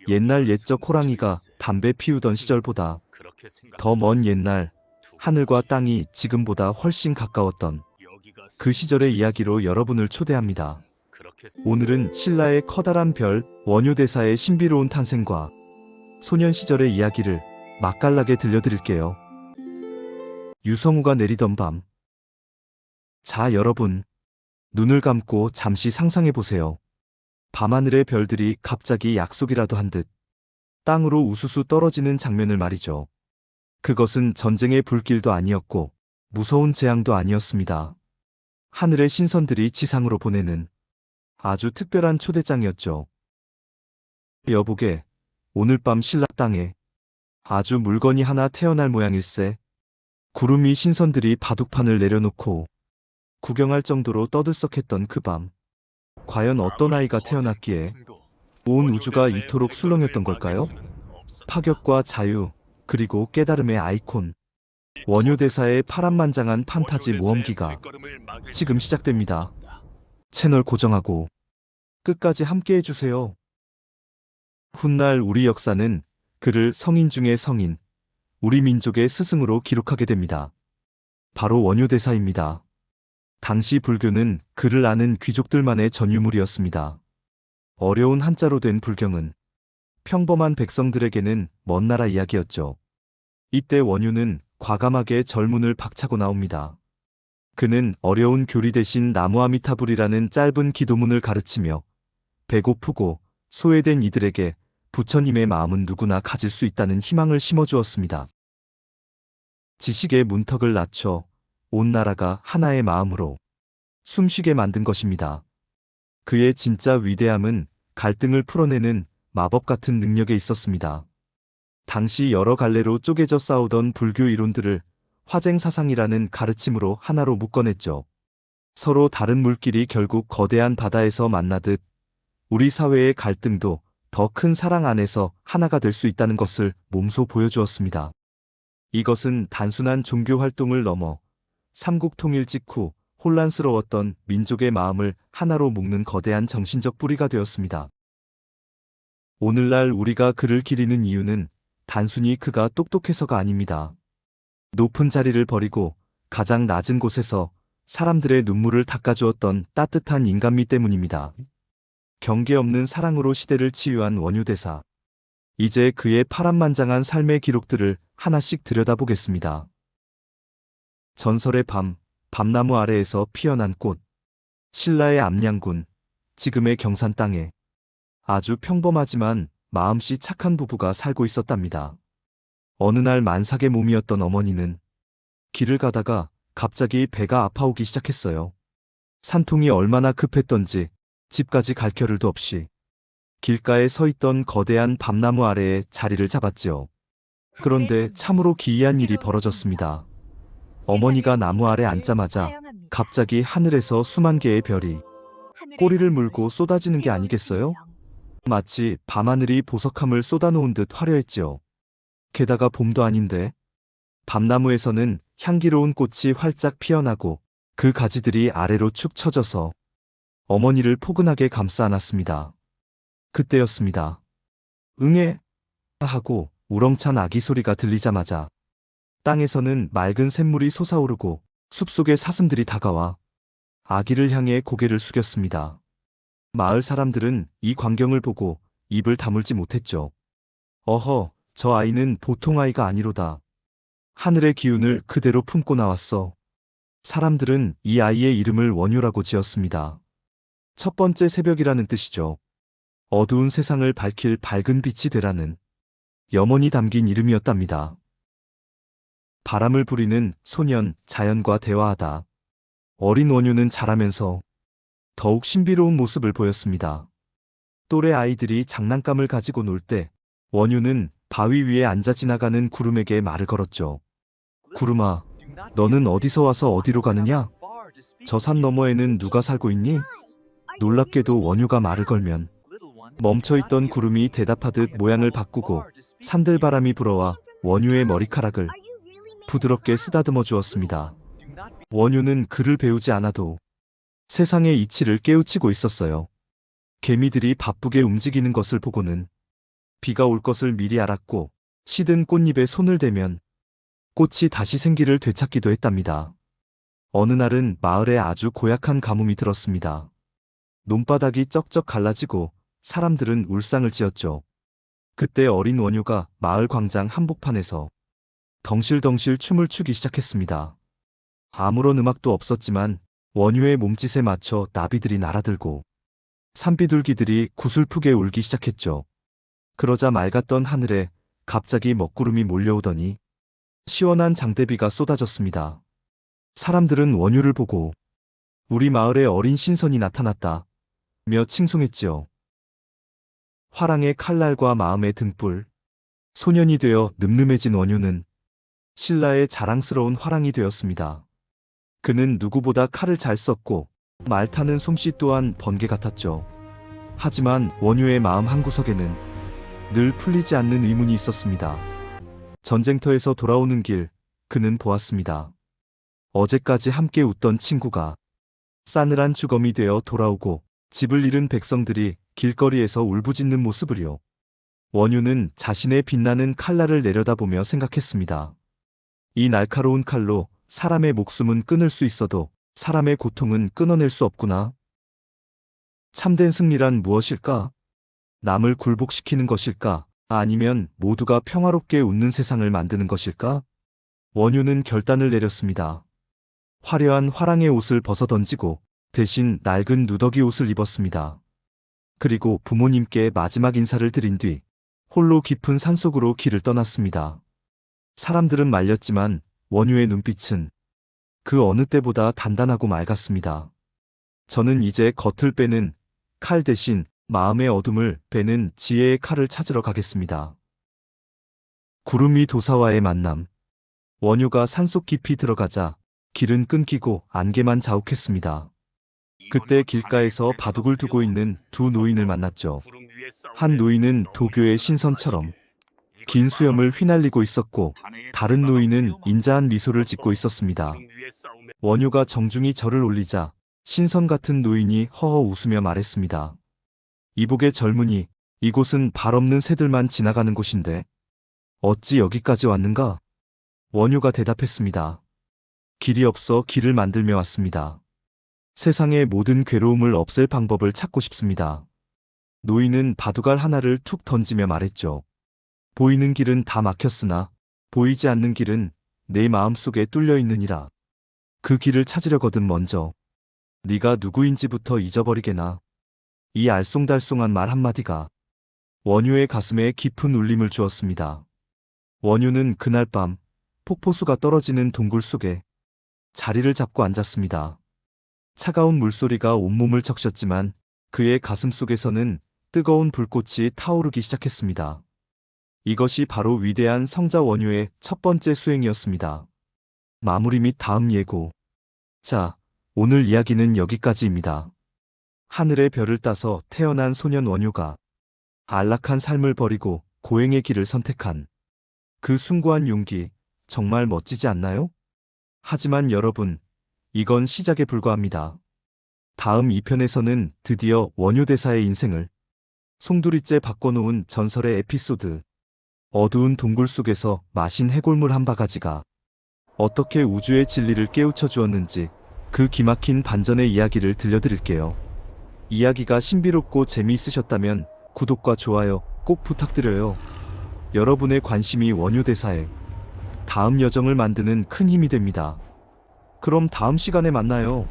옛날 옛적 호랑이가 담배 피우던 시절보다 더 먼 옛날, 하늘과 땅이 지금보다 훨씬 가까웠던 그 시절의 이야기로 여러분을 초대합니다. 오늘은 신라의 커다란 별, 원효대사의 신비로운 탄생과 소년 시절의 이야기를 맛깔나게 들려드릴게요. 유성우가 내리던 밤. 자, 여러분. 눈을 감고 잠시 상상해보세요. 밤하늘의 별들이 갑자기 약속이라도 한 듯 땅으로 우수수 떨어지는 장면을 말이죠. 그것은 전쟁의 불길도 아니었고 무서운 재앙도 아니었습니다. 하늘의 신선들이 지상으로 보내는 아주 특별한 초대장이었죠. 여보게, 오늘 밤 신라 땅에 아주 물건이 하나 태어날 모양일세. 구름이 신선들이 바둑판을 내려놓고 구경할 정도로 떠들썩했던 그 밤. 과연 어떤 아이가 태어났기에 온 우주가 이토록 술렁였던 걸까요? 파격과 자유, 그리고 깨달음의 아이콘. 원효대사의 파란만장한 판타지 모험기가 지금 시작됩니다. 채널 고정하고 끝까지 함께 해주세요. 훗날 우리 역사는 그를 성인 중의 성인, 우리 민족의 스승으로 기록하게 됩니다. 바로 원효대사입니다. 당시 불교는 그를 아는 귀족들만의 전유물이었습니다. 어려운 한자로 된 불경은 평범한 백성들에게는 먼 나라 이야기였죠. 이때 원효는 과감하게 절문을 박차고 나옵니다. 그는 어려운 교리 대신 나무아미타불이라는 짧은 기도문을 가르치며 배고프고 소외된 이들에게 부처님의 마음은 누구나 가질 수 있다는 희망을 심어주었습니다. 지식의 문턱을 낮춰 온 나라가 하나의 마음으로 숨쉬게 만든 것입니다. 그의 진짜 위대함은 갈등을 풀어내는 마법 같은 능력에 있었습니다. 당시 여러 갈래로 쪼개져 싸우던 불교 이론들을 화쟁사상이라는 가르침으로 하나로 묶어냈죠. 서로 다른 물길이 결국 거대한 바다에서 만나듯 우리 사회의 갈등도 더 큰 사랑 안에서 하나가 될 수 있다는 것을 몸소 보여주었습니다. 이것은 단순한 종교 활동을 넘어 삼국통일 직후 혼란스러웠던 민족의 마음을 하나로 묶는 거대한 정신적 뿌리가 되었습니다. 오늘날 우리가 그를 기리는 이유는 단순히 그가 똑똑해서가 아닙니다. 높은 자리를 버리고 가장 낮은 곳에서 사람들의 눈물을 닦아주었던 따뜻한 인간미 때문입니다. 경계 없는 사랑으로 시대를 치유한 원효대사. 이제 그의 파란만장한 삶의 기록들을 하나씩 들여다보겠습니다. 전설의 밤, 밤나무 아래에서 피어난 꽃. 신라의 암양군, 지금의 경산 땅에 아주 평범하지만 마음씨 착한 부부가 살고 있었답니다. 어느 날 만삭의 몸이었던 어머니는 길을 가다가 갑자기 배가 아파오기 시작했어요. 산통이 얼마나 급했던지 집까지 갈 겨를도 없이 길가에 서 있던 거대한 밤나무 아래에 자리를 잡았지요. 그런데 참으로 기이한 일이 벌어졌습니다. 어머니가 나무 아래 앉자마자 갑자기 하늘에서 수만 개의 별이 꼬리를 물고 쏟아지는 게 아니겠어요? 마치 밤하늘이 보석함을 쏟아놓은 듯 화려했지요. 게다가 봄도 아닌데 밤나무에서는 향기로운 꽃이 활짝 피어나고 그 가지들이 아래로 축 처져서 어머니를 포근하게 감싸 안았습니다. 그때였습니다. 응애 하고 우렁찬 아기 소리가 들리자마자 땅에서는 맑은 샘물이 솟아오르고 숲속의 사슴들이 다가와 아기를 향해 고개를 숙였습니다. 마을 사람들은 이 광경을 보고 입을 다물지 못했죠. 어허, 저 아이는 보통 아이가 아니로다. 하늘의 기운을 그대로 품고 나왔어. 사람들은 이 아이의 이름을 원효라고 지었습니다. 첫 번째 새벽이라는 뜻이죠. 어두운 세상을 밝힐 밝은 빛이 되라는 염원이 담긴 이름이었답니다. 바람을 부리는 소년, 자연과 대화하다. 어린 원효는 자라면서 더욱 신비로운 모습을 보였습니다. 또래 아이들이 장난감을 가지고 놀 때 원효는 바위 위에 앉아 지나가는 구름에게 말을 걸었죠. 구름아, 너는 어디서 와서 어디로 가느냐? 저 산 너머에는 누가 살고 있니? 놀랍게도 원효가 말을 걸면 멈춰있던 구름이 대답하듯 모양을 바꾸고 산들바람이 불어와 원효의 머리카락을 부드럽게 쓰다듬어 주었습니다. 원효는 글을 배우지 않아도 세상의 이치를 깨우치고 있었어요. 개미들이 바쁘게 움직이는 것을 보고는 비가 올 것을 미리 알았고 시든 꽃잎에 손을 대면 꽃이 다시 생기를 되찾기도 했답니다. 어느 날은 마을에 아주 고약한 가뭄이 들었습니다. 논바닥이 쩍쩍 갈라지고 사람들은 울상을 지었죠. 그때 어린 원효가 마을 광장 한복판에서 덩실덩실 춤을 추기 시작했습니다. 아무런 음악도 없었지만 원효의 몸짓에 맞춰 나비들이 날아들고 산비둘기들이 구슬프게 울기 시작했죠. 그러자 맑았던 하늘에 갑자기 먹구름이 몰려오더니 시원한 장대비가 쏟아졌습니다. 사람들은 원효를 보고 우리 마을에 어린 신선이 나타났다 며 칭송했지요. 화랑의 칼날과 마음의 등불, 소년이 되어 늠름해진 원효는 신라의 자랑스러운 화랑이 되었습니다. 그는 누구보다 칼을 잘 썼고 말 타는 솜씨 또한 번개 같았죠. 하지만 원효의 마음 한구석에는 늘 풀리지 않는 의문이 있었습니다. 전쟁터에서 돌아오는 길, 그는 보았습니다. 어제까지 함께 웃던 친구가 싸늘한 주검이 되어 돌아오고 집을 잃은 백성들이 길거리에서 울부짖는 모습을요. 원효는 자신의 빛나는 칼날을 내려다보며 생각했습니다. 이 날카로운 칼로 사람의 목숨은 끊을 수 있어도 사람의 고통은 끊어낼 수 없구나. 참된 승리란 무엇일까? 남을 굴복시키는 것일까? 아니면 모두가 평화롭게 웃는 세상을 만드는 것일까? 원효는 결단을 내렸습니다. 화려한 화랑의 옷을 벗어던지고 대신 낡은 누더기 옷을 입었습니다. 그리고 부모님께 마지막 인사를 드린 뒤 홀로 깊은 산속으로 길을 떠났습니다. 사람들은 말렸지만 원효의 눈빛은 그 어느 때보다 단단하고 맑았습니다. 저는 이제 겉을 빼는 칼 대신 마음의 어둠을 빼는 지혜의 칼을 찾으러 가겠습니다. 구름 위 도사와의 만남. 원효가 산속 깊이 들어가자 길은 끊기고 안개만 자욱했습니다. 그때 길가에서 바둑을 두고 있는 두 노인을 만났죠. 한 노인은 도교의 신선처럼 긴 수염을 휘날리고 있었고 다른 노인은 인자한 미소를 짓고 있었습니다. 원효가 정중히 절을 올리자 신선 같은 노인이 허허 웃으며 말했습니다. 이복의 젊은이, 이곳은 발 없는 새들만 지나가는 곳인데 어찌 여기까지 왔는가? 원효가 대답했습니다. 길이 없어 길을 만들며 왔습니다. 세상의 모든 괴로움을 없앨 방법을 찾고 싶습니다. 노인은 바둑알 하나를 툭 던지며 말했죠. 보이는 길은 다 막혔으나 보이지 않는 길은 내 마음속에 뚫려 있느니라. 그 길을 찾으려거든 먼저 네가 누구인지부터 잊어버리게나. 이 알쏭달쏭한 말 한마디가 원효의 가슴에 깊은 울림을 주었습니다. 원효는 그날 밤 폭포수가 떨어지는 동굴 속에 자리를 잡고 앉았습니다. 차가운 물소리가 온몸을 적셨지만 그의 가슴 속에서는 뜨거운 불꽃이 타오르기 시작했습니다. 이것이 바로 위대한 성자 원효의 첫 번째 수행이었습니다. 마무리 및 다음 예고. 자, 오늘 이야기는 여기까지입니다. 하늘의 별을 따서 태어난 소년 원효가 안락한 삶을 버리고 고행의 길을 선택한 그 숭고한 용기, 정말 멋지지 않나요? 하지만 여러분, 이건 시작에 불과합니다. 다음 2편에서는 드디어 원효 대사의 인생을 송두리째 바꿔놓은 전설의 에피소드, 어두운 동굴 속에서 마신 해골물 한 바가지가 어떻게 우주의 진리를 깨우쳐 주었는지 그 기막힌 반전의 이야기를 들려드릴게요. 이야기가 신비롭고 재미있으셨다면 구독과 좋아요 꼭 부탁드려요. 여러분의 관심이 원효 대사의 다음 여정을 만드는 큰 힘이 됩니다. 그럼 다음 시간에 만나요.